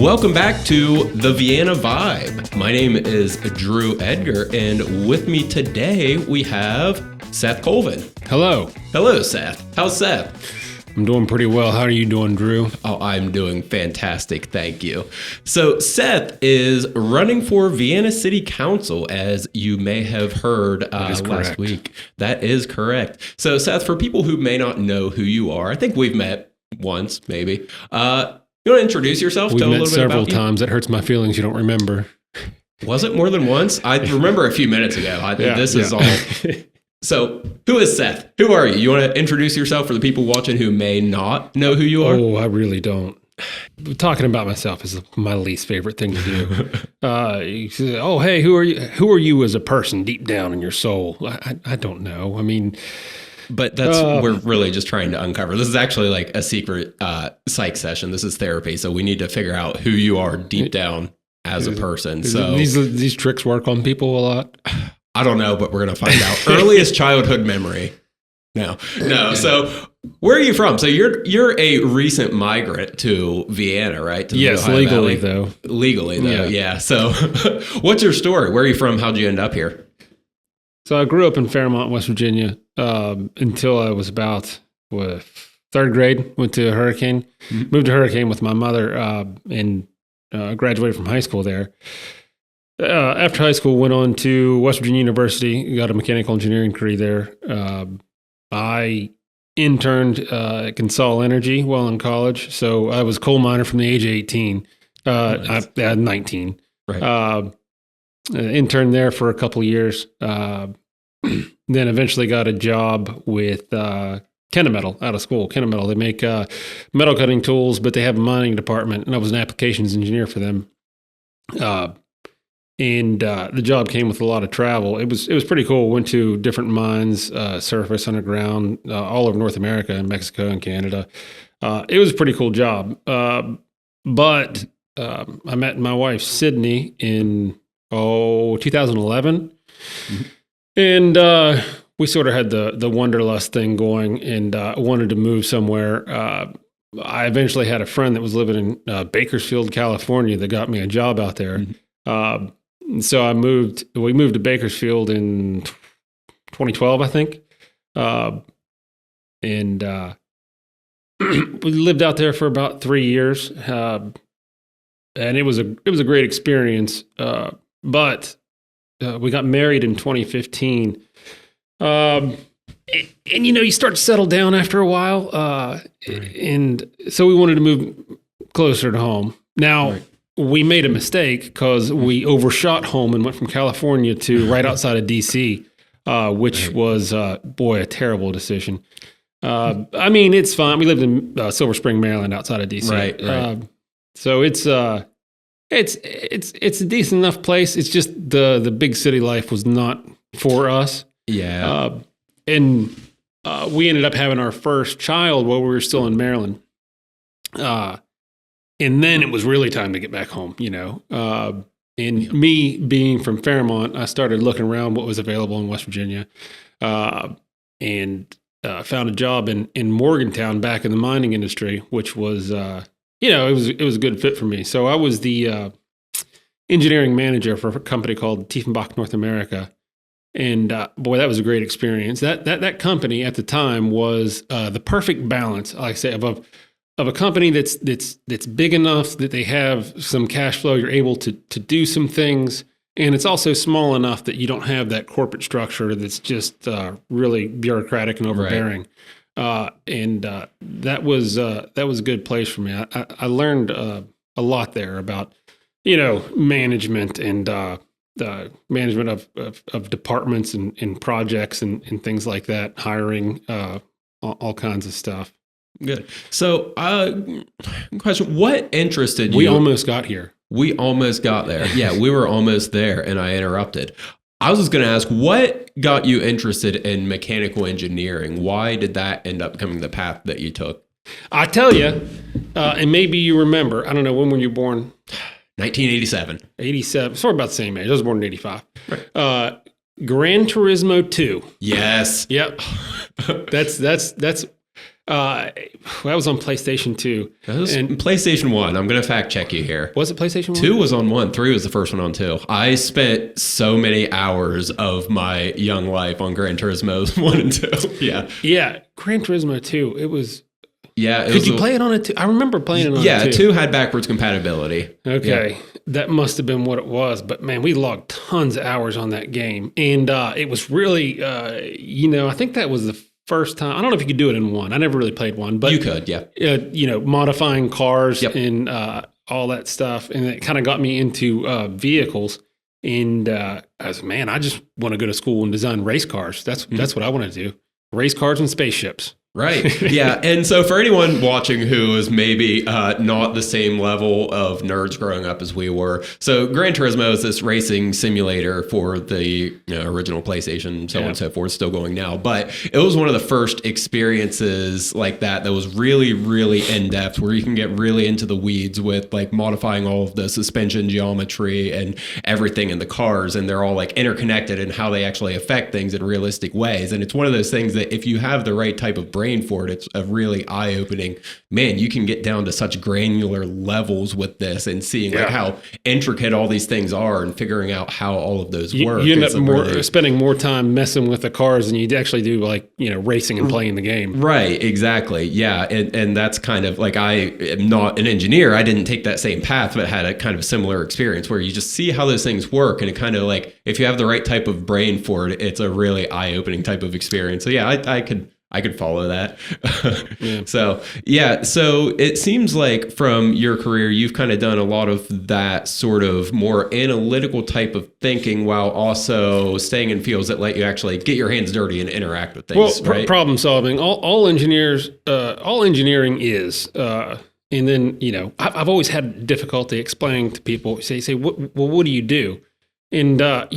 Welcome back to the Vienna Vibe. My name is Drew Edgar, and with me today we have Seth Colvin. Hello. Hello, Seth. How's Seth? I'm doing pretty well. How are you doing, Drew? Oh, I'm doing fantastic. Thank you. So Seth is running for Vienna City Council, as you may have heard last week. That is correct. So Seth, for people who may not know who you are, I think we've met once, maybe. You want to introduce yourself? We've Tell met a little several bit about times. It hurts my feelings you don't remember. Was it more than once? I remember a few minutes ago. I think this is all. So, who is Seth? Who are you? You want to introduce yourself for the people watching who may not know who you are? Oh, I really don't. Talking about myself is my least favorite thing to do. You say, oh, hey, who are you? Who are you as a person deep down in your soul? I don't know. I mean... But that's we're really just trying to uncover. This is actually like a secret psych session. This is therapy, so we need to figure out who you are deep down as a person. So these tricks work on people a lot. I don't know, but we're gonna find out. Earliest childhood memory. No. So where are you from? So you're a recent migrant to Vienna, right? To yes, legally though. Legally though, yeah. So what's your story? Where are you from? How'd you end up here? So I grew up in Fairmont, West Virginia, until I was about third grade. Went to Hurricane, moved to Hurricane with my mother, and graduated from high school there. After high school, went on to West Virginia University, got a mechanical engineering degree there. I interned at Consol Energy while in college, so I was a coal miner from the age of 18. Nice. I had 19. Right. Interned there for a couple of years. Then eventually got a job with Kennametal out of school. Kennametal, they make metal cutting tools, but they have a mining department, and I was an applications engineer for them. And the job came with a lot of travel. It was pretty cool. Went to different mines, surface, underground, all over North America and Mexico and Canada. It was a pretty cool job. But I met my wife, Sydney, in 2011. Mm-hmm. And we sort of had the wanderlust thing going, and wanted to move somewhere. I eventually had a friend that was living in Bakersfield, California, that got me a job out there. Mm-hmm. So we moved to Bakersfield in 2012, I think. And we lived out there for about 3 years. And it was a great experience. But we got married in 2015. And you start to settle down after a while. Right. And so we wanted to move closer to home. Now, right. We made a mistake because we overshot home and went from California to right outside of D.C., which was, a terrible decision. I mean, it's fine. We lived in Silver Spring, Maryland, outside of D.C. Right. So it's a decent enough place. It's just the big city life was not for us. Yeah. And we ended up having our first child while we were still in Maryland. And then it was really time to get back home, me being from Fairmont, I started looking around what was available in West Virginia, and found a job in Morgantown back in the mining industry, which was, it was a good fit for me. So I was the engineering manager for a company called Tiefenbach North America. And that was a great experience. That company at the time was the perfect balance, like I say, of a company that's big enough that they have some cash flow, you're able to do some things, and it's also small enough that you don't have that corporate structure that's just really bureaucratic and overbearing. Right. That was a good place for me. I learned a lot there about management and the management of departments and projects and things like that, hiring, all kinds of stuff. Good. So, question, what interested you? We almost got here. We almost got there. Yeah, we were almost there, and I interrupted. I was just going to ask, what got you interested in mechanical engineering? Why did that end up becoming the path that you took? I tell you, and maybe you remember, I don't know, when were you born? 1987. 87. Sort of about the same age. I was born in 85. Right. Gran Turismo 2. Yes. Yep. That's That was on PlayStation 2. That was PlayStation 1. I'm going to fact check you here. Was it PlayStation 1? 2 was on 1. 3 was the first one on 2. I spent so many hours of my young life on Gran Turismo 1 and 2. Yeah. Yeah. Gran Turismo 2. It was... Yeah. Could you play it on it too? I remember playing it on it too. 2 had backwards compatibility. Okay. Yeah. That must have been what it was. But man, we logged tons of hours on that game. And it was really, I think that was the first time. I don't know if you could do it in 1. I never really played 1. But you could, yeah. Modifying cars and all that stuff. And it kind of got me into vehicles. And I was, man, I just want to go to school and design race cars. That's what I want to do. Race cars and spaceships. Right. Yeah. And so for anyone watching who is maybe not the same level of nerds growing up as we were, so Gran Turismo is this racing simulator for the original PlayStation, so on and so forth, still going now. But it was one of the first experiences like that was really, really in-depth, where you can get really into the weeds with like modifying all of the suspension geometry and everything in the cars. And they're all like interconnected and how they actually affect things in realistic ways. And it's one of those things that if you have the right type of brain for it, it's a really eye-opening, man, you can get down to such granular levels with this and seeing like how intricate all these things are and figuring out how all of those work. You end up spending more time messing with the cars than you actually do like, racing and playing the game. Right, exactly. Yeah. And that's kind of like, I am not an engineer. I didn't take that same path, but had a kind of similar experience where you just see how those things work. And it kind of like, if you have the right type of brain for it, it's a really eye-opening type of experience. So yeah, I could follow that. So it seems like from your career, you've kind of done a lot of that sort of more analytical type of thinking while also staying in fields that let you actually get your hands dirty and interact with things. Well, right? Problem solving, all engineering is, and then, I've always had difficulty explaining to people, say, what do you do? And, I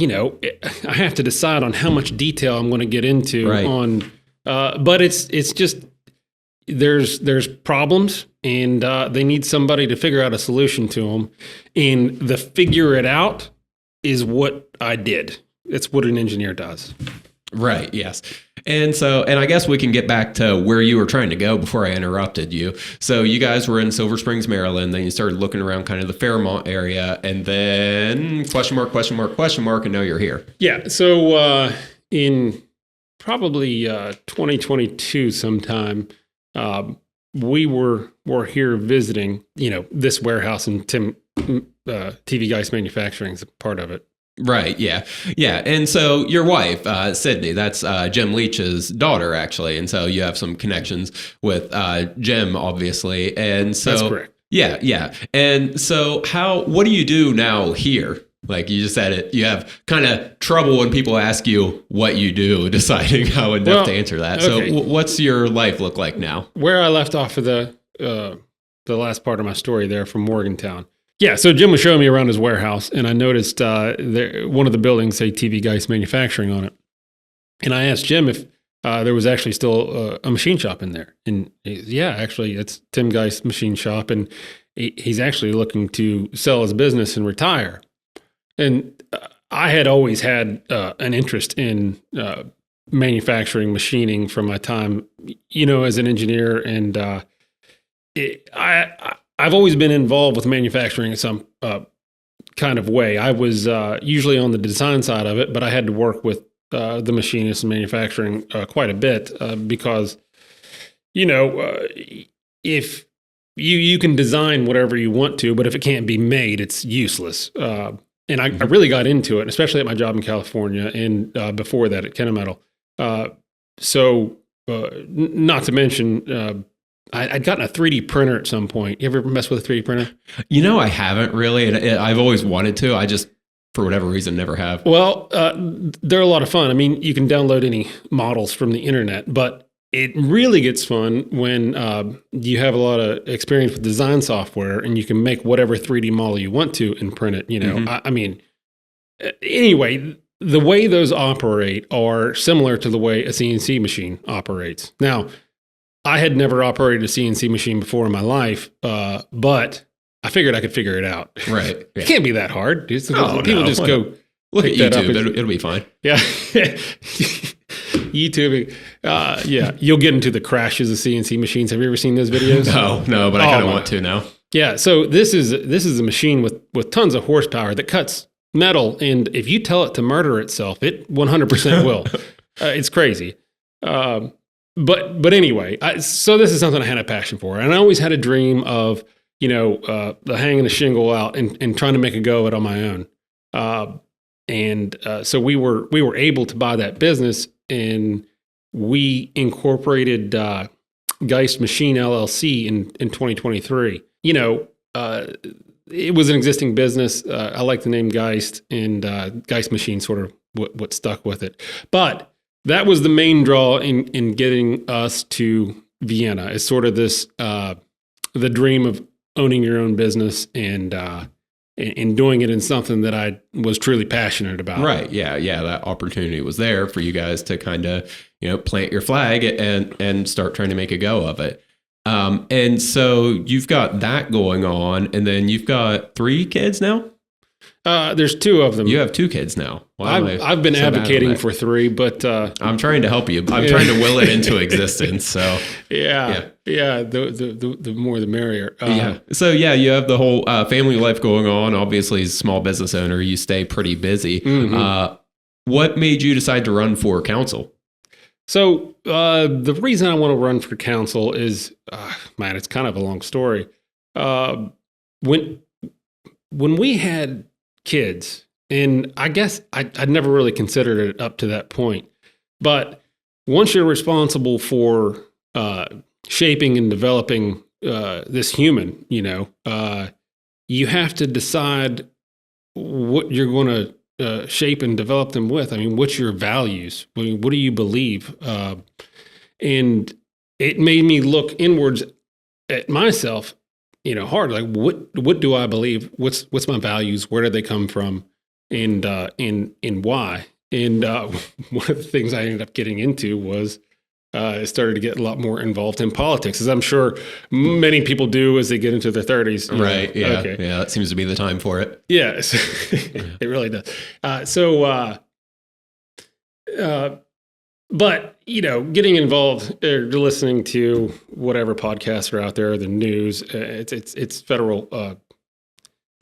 have to decide on how much detail I'm going to get into on, but it's just there's problems, and they need somebody to figure out a solution to them, and the figure it out is what I did. It's what an engineer does. Right. Yes. And I guess we can get back to where you were trying to go before I interrupted you. So you guys were in Silver Springs, Maryland. Then you started looking around kind of the Fairmont area, and then question mark, and now you're here. Yeah. So in probably 2022 sometime, we were here visiting, this warehouse, and Tim TV Geist Manufacturing is a part of it. Right. Yeah. Yeah. And so your wife, Sydney, that's Jim Leach's daughter, actually. And so you have some connections with Jim, obviously. And so that's correct. Yeah. Yeah. And so what do you do now here? Like you just said it, you have kind of trouble when people ask you what you do, deciding how in depth to answer that. Okay. So what's your life look like now? Where I left off of the last part of my story there from Morgantown. Yeah, so Jim was showing me around his warehouse, and I noticed one of the buildings say TV Geist Manufacturing on it. And I asked Jim if there was actually still a machine shop in there. And actually, it's Tim Geist Machine Shop, and he's actually looking to sell his business and retire. And I had always had an interest in manufacturing, machining from my time, as an engineer, and I've always been involved with manufacturing in some kind of way. I was usually on the design side of it, but I had to work with the machinists and manufacturing quite a bit because, if you can design whatever you want to, but if it can't be made, it's useless. And I really got into it, especially at my job in California and before that at Kennametal. Not to mention... I'd gotten a 3D printer at some point. You ever mess with a 3D printer? I haven't really, and I've always wanted to. I just, for whatever reason, never have. Well, they're a lot of fun. I mean, you can download any models from the internet, but it really gets fun when you have a lot of experience with design software and you can make whatever 3D model you want to and print it. Mm-hmm. Anyway, the way those operate are similar to the way a CNC machine operates. Now, I had never operated a CNC machine before in my life, but I figured I could figure it out. Right. Yeah. It can't be that hard. People just go look at YouTube. It'll be fine. Yeah. YouTubing. Yeah, you'll get into the crashes of CNC machines. Have you ever seen those videos? No, but I kind of want to now. Yeah, so this is a machine with tons of horsepower that cuts metal, and if you tell it to murder itself, it 100% will. It's crazy. But anyway, so this is something I had a passion for, and I always had a dream of hanging a shingle out and trying to make a go of it on my own. So we were able to buy that business, and we incorporated Geist Machine LLC in 2023. It was an existing business. I like the name Geist, and Geist Machine sort of what stuck with it. But that was the main draw in getting us to Vienna. It's sort of this the dream of owning your own business and doing it in something that I was truly passionate about. Right. Yeah. That opportunity was there for you guys to kind of, plant your flag and start trying to make a go of it. And so you've got that going on, and then you've got 3 kids now? There's 2 of them. You have 2 kids now. I've been advocating for 3, but I'm trying to help you. I'm trying to will it into existence. So yeah. The more the merrier. So you have the whole family life going on. Obviously, as a small business owner, you stay pretty busy. Mm-hmm. What made you decide to run for council? So the reason I want to run for council is, it's kind of a long story. When we had kids, and I guess I'd never really considered it up to that point, but once you're responsible for shaping and developing this human, you have to decide what you're going to shape and develop them with. I mean, what's your values? I mean, what do you believe? And it made me look inwards at myself, hard. Like, what do I believe? What's my values? Where do they come from? And why? And one of the things I ended up getting into was I started to get a lot more involved in politics, as I'm sure many people do as they get into their 30s. Right. Yeah. Okay. Yeah. That seems to be the time for it. Yes, it really does. But getting involved or listening to whatever podcasts are out there, the news, it's federal,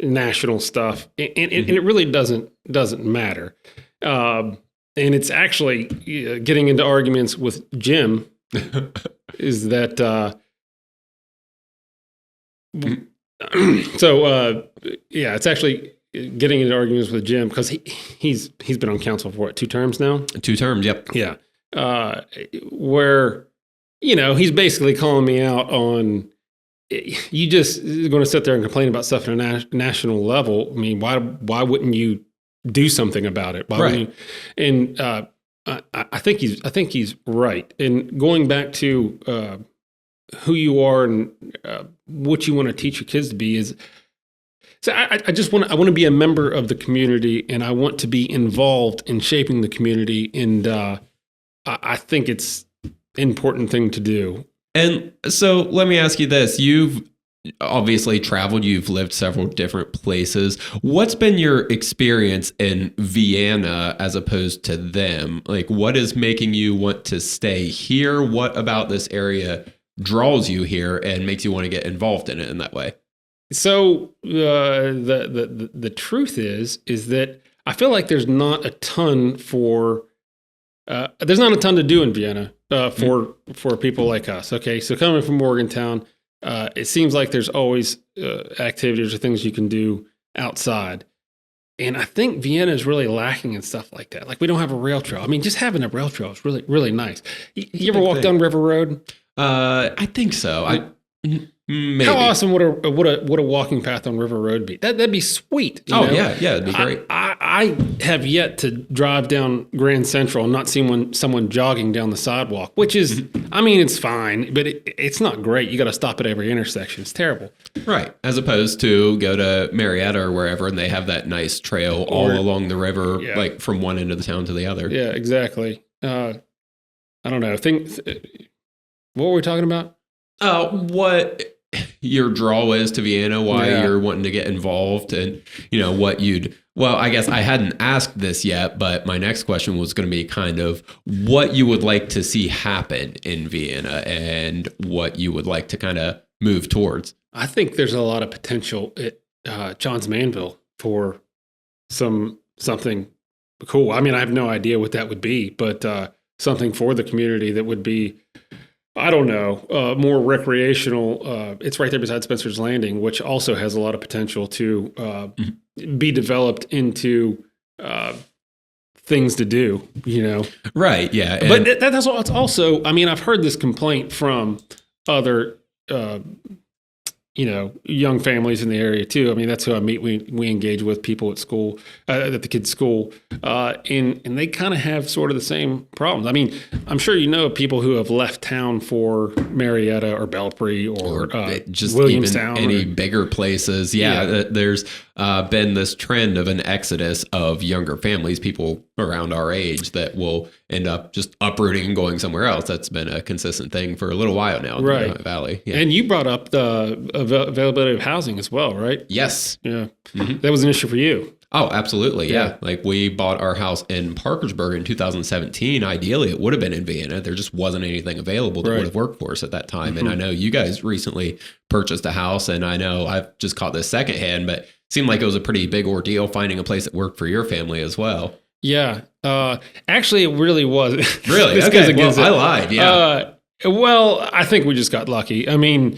national stuff, and it really doesn't matter. And it's actually getting into arguments with Jim is that it's actually getting into arguments with Jim because he's been on council for 2 terms now? 2 terms, yep. Yeah. Where he's basically calling me out on you just going to sit there and complain about stuff at a national level. I mean, why wouldn't you do something about it? Why wouldn't you? And I think he's right. And going back to who you are and what you want to teach your kids to be is. So I want to be a member of the community, and I want to be involved in shaping the community. And I think it's an important thing to do. And so let me ask you this. You've obviously traveled. You've lived several different places. What's been your experience in Vienna as opposed to them? Like, what is making you want to stay here? What about this area draws you here and makes you want to get involved in it in that way? So the truth is that I feel like there's not a ton to do in Vienna for people like us. Okay, so coming from Morgantown, it seems like there's always activities or things you can do outside. And I think Vienna is really lacking in stuff like that. Like, we don't have a rail trail. I mean, just having a rail trail is really, really nice. You ever walk down River Road? I think so. Maybe. How awesome would a walking path on River Road be? That'd be sweet. Yeah, it'd be great. I have yet to drive down Grand Central and not see someone jogging down the sidewalk, which is, I mean, it's fine, but it's not great. You got to stop at every intersection. It's terrible. Right. As opposed to go to Marietta or wherever, and they have that nice trail all along the river, like from one end of the town to the other. Yeah, exactly. I don't know. What were we talking about? What your draw is to Vienna, why you're wanting to get involved, and what you'd Well, I guess I hadn't asked this yet, but my next question was going to be kind of what you would like to see happen in Vienna and what you would like to kind of move towards. I think there's a lot of potential at Johns Manville for something cool. I mean, I have no idea what that would be, but something for the community that would be, I don't know, more recreational. It's right there beside Spencer's Landing, which also has a lot of potential to be developed into things to do, Right, yeah. But that's also, I mean, I've heard this complaint from other young families in the area too. I mean, that's who I meet. We engage with people at school, at the kids' school, and they kind of have sort of the same problems. I mean, I'm sure people who have left town for Marietta or Belpre or just Williamstown, even any bigger places. Yeah. There's been this trend of an exodus of younger families, people around our age, that will end up just uprooting and going somewhere else. That's been a consistent thing for a little while now in the Valley. Yeah. And you brought up the availability of housing as well, right? Yes. Yeah. That was an issue for you. Oh, absolutely. Yeah. Like we bought our house in Parkersburg in 2017. Ideally, it would have been in Vienna. There just wasn't anything available that would have worked for us at that time. And I know you guys recently purchased a house, and I know I've just caught this secondhand, but it seemed like it was a pretty big ordeal finding a place that worked for your family as well. Yeah. Actually, it really was. Really? Okay. Well, I lied. Yeah. Well, I think we just got lucky. I mean,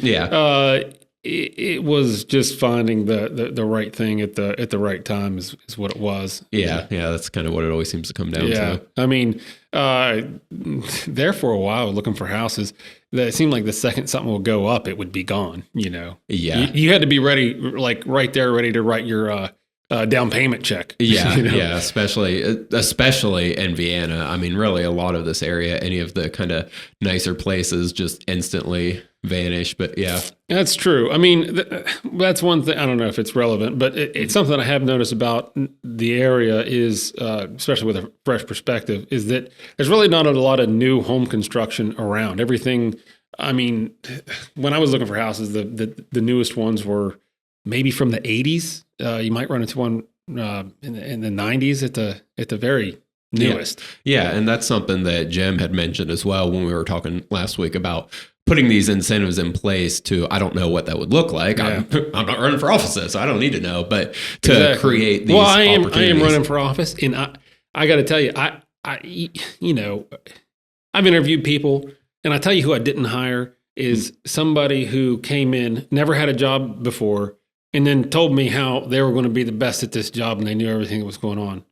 it was just finding the right thing at the right time is what it was. Yeah, that's kind of what it always seems to come down to. I mean, there for a while looking for houses, that it seemed like the second something will go up, it would be gone. Yeah, you had to be ready, like right there, ready to write your down payment check. Yeah, yeah, especially in Vienna. I mean, really, a lot of this area, any of the kind of nicer places, just instantly vanish. But yeah, that's true. I mean, that's one thing. I don't know if it's relevant, but it's something I have noticed about the area is, especially with a fresh perspective, is that there's really not a lot of new home construction around. Everything. I mean, when I was looking for houses, the newest ones were maybe from the 80s. You might run into one in the 90s at the very newest. Yeah, and that's something that Jim had mentioned as well when we were talking last week about putting these incentives in place to, I don't know what that would look like. Yeah. I'm not running for office, so I don't need to know, but to create these opportunities. I am running for office, and I got to tell you, I've interviewed people, and I tell you who I didn't hire is somebody who came in, never had a job before, and then told me how they were going to be the best at this job and they knew everything that was going on.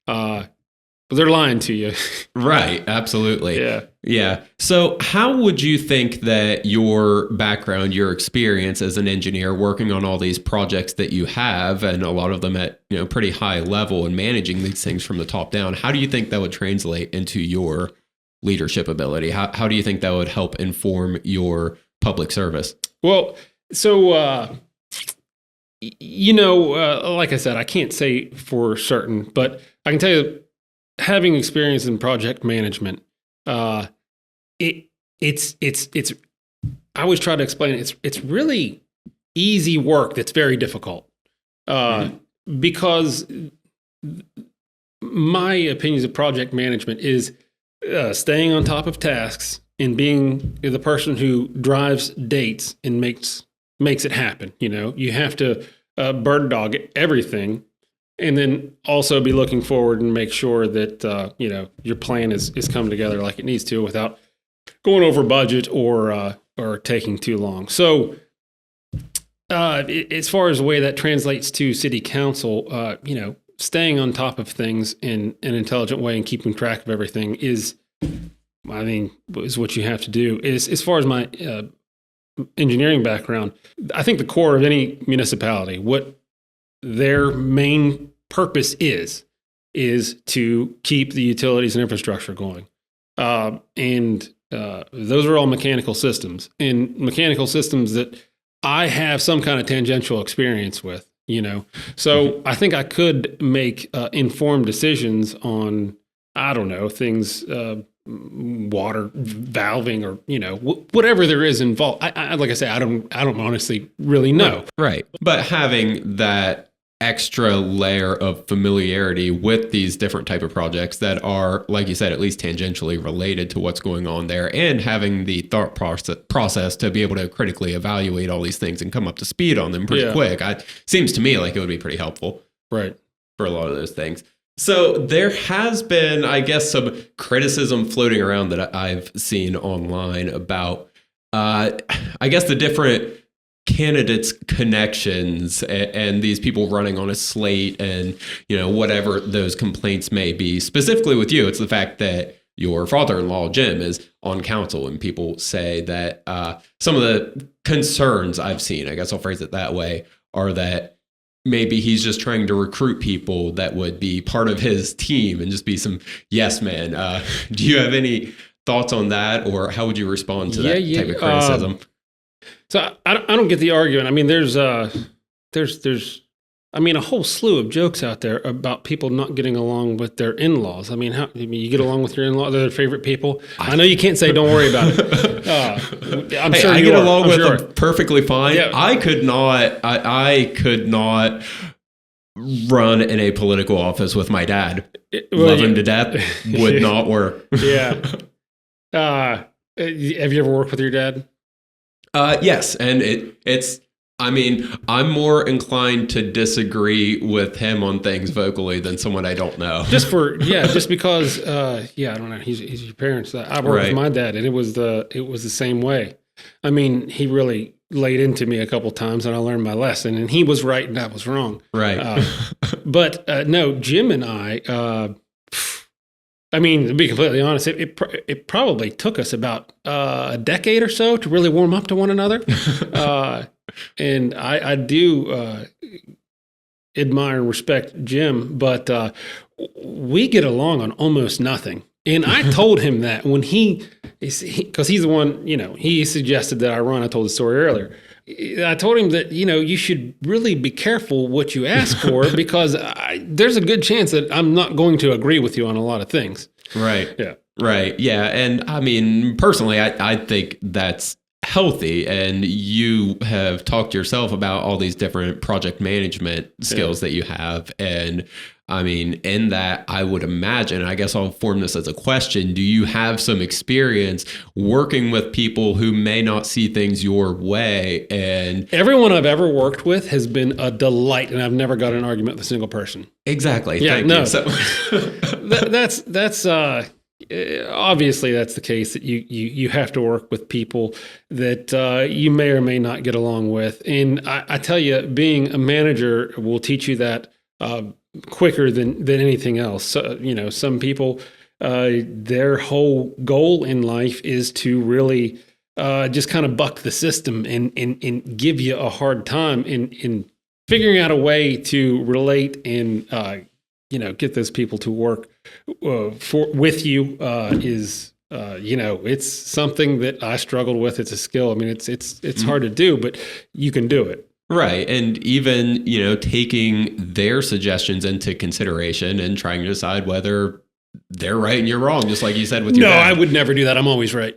But they're lying to you. Right. Absolutely. Yeah. Yeah. So how would you think that your background, your experience as an engineer working on all these projects that you have, and a lot of them at pretty high level and managing these things from the top down, how do you think that would translate into your leadership ability? How do you think that would help inform your public service? Well, so... like I said, I can't say for certain, but I can tell you, having experience in project management, it's I always try to explain it. It's really easy work that's very difficult, because my opinions of project management is staying on top of tasks and being the person who drives dates and makes it happen. You have to bird dog everything, and then also be looking forward and make sure that your plan is coming together like it needs to without going over budget or taking too long. So as far as the way that translates to city council, staying on top of things in an intelligent way and keeping track of everything is what you have to do. As far as my engineering background, I think the core of any municipality, what their main purpose is to keep the utilities and infrastructure going. And those are all mechanical systems, and mechanical systems that I have some kind of tangential experience with, So I think I could make informed decisions on, I don't know, things, water valving or whatever there is involved. I like I say, I don't honestly really know. Right. But having that extra layer of familiarity with these different type of projects that are, like you said, at least tangentially related to what's going on there, and having the thought process to be able to critically evaluate all these things and come up to speed on them pretty quick. Seems to me like it would be pretty helpful. Right. For a lot of those things. So there has been, I guess, some criticism floating around that I've seen online about, I guess, the different candidates' connections and these people running on a slate and, whatever those complaints may be. Specifically with you, it's the fact that your father-in-law, Jim, is on council, and people say that some of the concerns I've seen, I guess I'll phrase it that way, are that maybe he's just trying to recruit people that would be part of his team and just be some yes man. Do you have any thoughts on that, or how would you respond to that type of criticism? So I don't get the argument. I mean, there's a whole slew of jokes out there about people not getting along with their in-laws. I mean, you get along with your in-laws, they're their favorite people. I know you can't say don't worry about it. I'm sure I get along with them perfectly fine. Yeah. I could not run in a political office with my dad. Love him to death. Would not work. Yeah. Have you ever worked with your dad? Yes, and I'm more inclined to disagree with him on things vocally than someone I don't know. Just because, I don't know. He's your parents. I worked with my dad, and it was the same way. I mean, he really laid into me a couple times, and I learned my lesson. And he was right, and I was wrong. Right. But no, Jim and I. To be completely honest, it probably took us about a decade or so to really warm up to one another. And I do admire and respect Jim, but we get along on almost nothing. And I told him that when because he's the one, he suggested that I run. I told the story earlier. I told him that, you should really be careful what you ask for because there's a good chance that I'm not going to agree with you on a lot of things. Right. Yeah. Right. Yeah. And personally, I think that's healthy. And you have talked yourself about all these different project management skills that you have. And in that, I would imagine, I guess I'll form this as a question. Do you have some experience working with people who may not see things your way? And everyone I've ever worked with has been a delight, and I've never got an argument with a single person. Exactly. Yeah, Thank you. So that's obviously that's the case, that you have to work with people that you may or may not get along with. And I tell you, being a manager will teach you that quicker than anything else. So, some people, their whole goal in life is to really just kind of buck the system and give you a hard time in figuring out a way to relate and get those people to work with you is it's something that I struggled with. It's a skill. It's hard to do, but you can do it. Right. And even, taking their suggestions into consideration and trying to decide whether they're right and you're wrong, just like you said with your dad. I would never do that. I'm always right.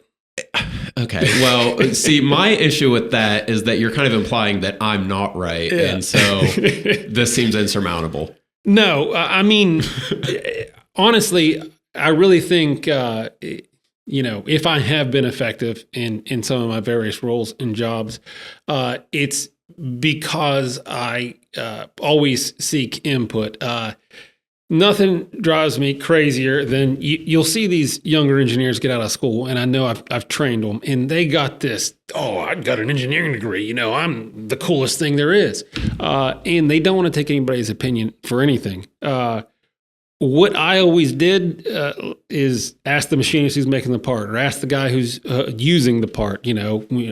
Okay. Well, see, my issue with that is that you're kind of implying that I'm not right. Yeah. And so this seems insurmountable. No, honestly, I really think, if I have been effective in some of my various roles and jobs, it's because I always seek input. Nothing drives me crazier than you'll see these younger engineers get out of school, and I know I've trained them, and they got this, I got an engineering degree, I'm the coolest thing there is. And they don't want to take anybody's opinion for anything. What I always did is ask the machinist who's making the part, or ask the guy who's using the part,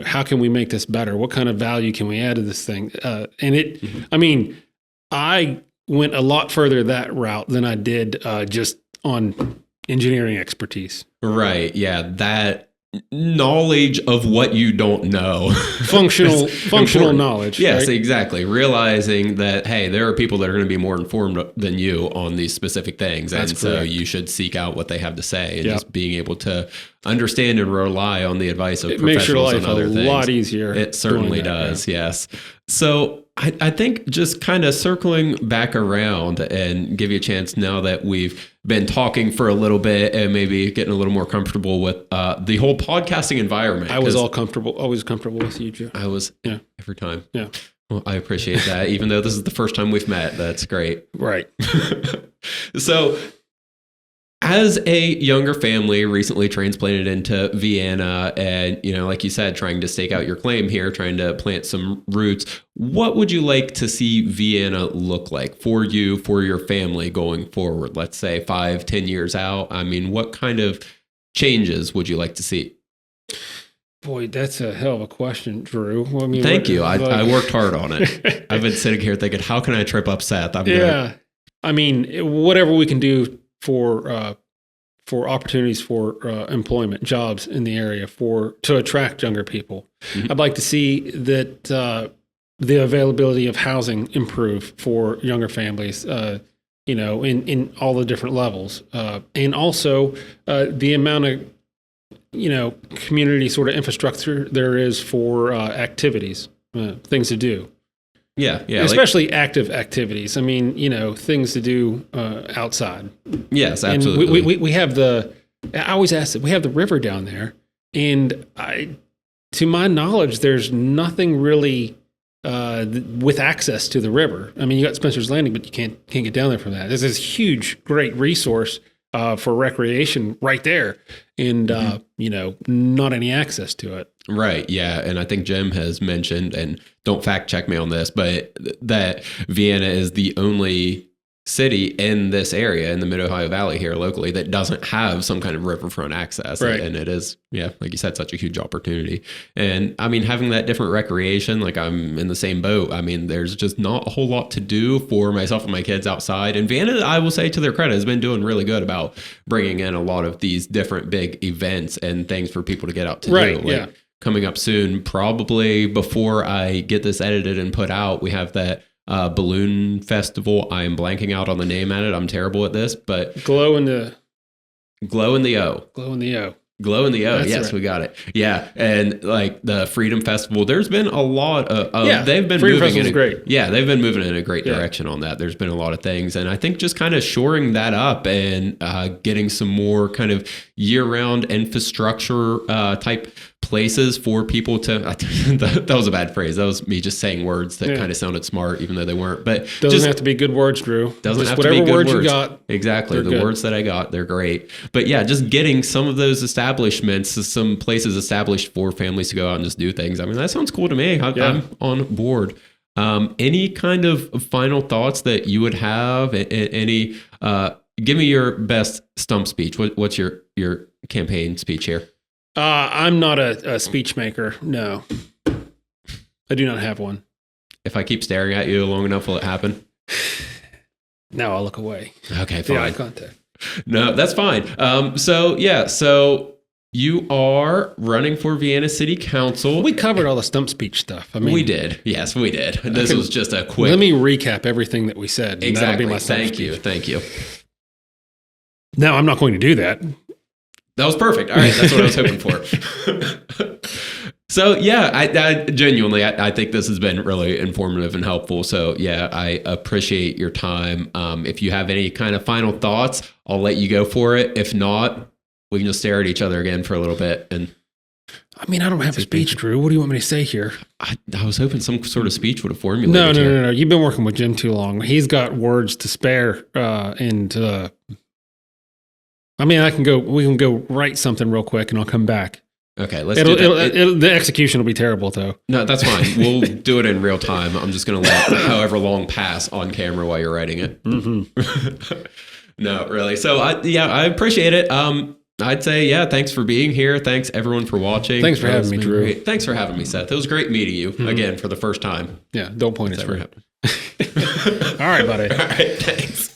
how can we make this better? What kind of value can we add to this thing? I went a lot further that route than I did just on engineering expertise. Right. Yeah. That knowledge of what you don't know. Functional knowledge. Yes, right? Exactly. Realizing that, hey, there are people that are going to be more informed than you on these specific things. That's and correct. So you should seek out what they have to say, and just being able to understand and rely on the advice of professionals on other things. It makes your life a lot easier. It certainly does. Yeah. Yes. So I think just kind of circling back around and give you a chance now that we've been talking for a little bit and maybe getting a little more comfortable with the whole podcasting environment. I was always comfortable with you, Joe. I was every time. Yeah. Well, I appreciate that. Even though this is the first time we've met, that's great. Right. So, as a younger family recently transplanted into Vienna and, like you said, trying to stake out your claim here, trying to plant some roots, what would you like to see Vienna look like for you, for your family going forward? Let's say 5-10 years out. I mean, what kind of changes would you like to see? Boy, that's a hell of a question, Drew. I mean, Thank you. I worked hard on it. I've been sitting here thinking, how can I trip up Seth? I mean, whatever we can do for opportunities for employment, jobs in the area to attract younger people. Mm-hmm. I'd like to see that the availability of housing improve for younger families, in all the different levels. And also the amount of, community sort of infrastructure there is for activities, things to do. Yeah. Especially active activities. I mean, things to do outside. Yes, absolutely. And we have I always ask that we have the river down there, and to my knowledge, there's nothing really with access to the river. I mean, you got Spencer's Landing, but you can't get down there from that. There's this huge, great resource for recreation right there, and not any access to it. Right. Yeah. And I think Jim has mentioned, and don't fact check me on this, but that Vienna is the only city in this area in the Mid-Ohio Valley here locally that doesn't have some kind of riverfront access. Right. And it is, like you said, such a huge opportunity. And I mean, having that different recreation, like I'm in the same boat. I mean, there's just not a whole lot to do for myself and my kids outside. And Vienna, I will say to their credit, has been doing really good about bringing in a lot of these different big events and things for people to get out to do. Like, coming up soon, probably before I get this edited and put out, we have that balloon festival. I am blanking out on the name at it. I'm terrible at this, but Glow in the O. That's yes, right. We got it. Yeah, and like the Freedom Festival, there's been a lot of they've been Freedom moving Festival's great. Yeah, they've been moving in a great direction on that. There's been a lot of things, and I think just kind of shoring that up and getting some more kind of year-round infrastructure type places for people to that was a bad phrase. That was me just saying words that kind of sounded smart even though they weren't. But doesn't have to be good words, Drew. Doesn't just have to be good words. You got. Exactly. The words that I got, they're great. But yeah, just getting some of those establishments, some places established for families to go out and just do things. I mean, that sounds cool to me. I'm on board. Any kind of final thoughts that you would have? Any give me your best stump speech. What's your campaign speech here? I'm not a speech maker. No, I do not have one. If I keep staring at you long enough, will it happen? No, I'll look away. Okay, fine. Eye contact. No, that's fine. So you are running for Vienna City Council. We covered all the stump speech stuff. I mean, we did. Yes, we did. This was just a quick. Let me recap everything that we said. Exactly. That'll be my Thank you. No, I'm not going to do that. That was perfect. All right, that's what I was hoping for. So yeah, I genuinely, I think this has been really informative and helpful. So yeah, I appreciate your time. If you have any kind of final thoughts, I'll let you go for it. If not, we can just stare at each other again for a little bit. And I mean, I don't have a speech, Drew. What do you want me to say here? I was hoping some sort of speech would have formulated. No. You've been working with Jim too long. He's got words to spare. I mean, we can go write something real quick and I'll come back. Okay, let's do that. The execution will be terrible, though. No, that's fine. We'll do it in real time. I'm just going to let however long pass on camera while you're writing it. Mm-hmm. No, really. So, I appreciate it. I'd say, thanks for being here. Thanks, everyone, for watching. Thanks for having me, Drew. Great. Thanks for having me, Seth. It was great meeting you again for the first time. Yeah, don't point at me. All All right, buddy. All right, thanks.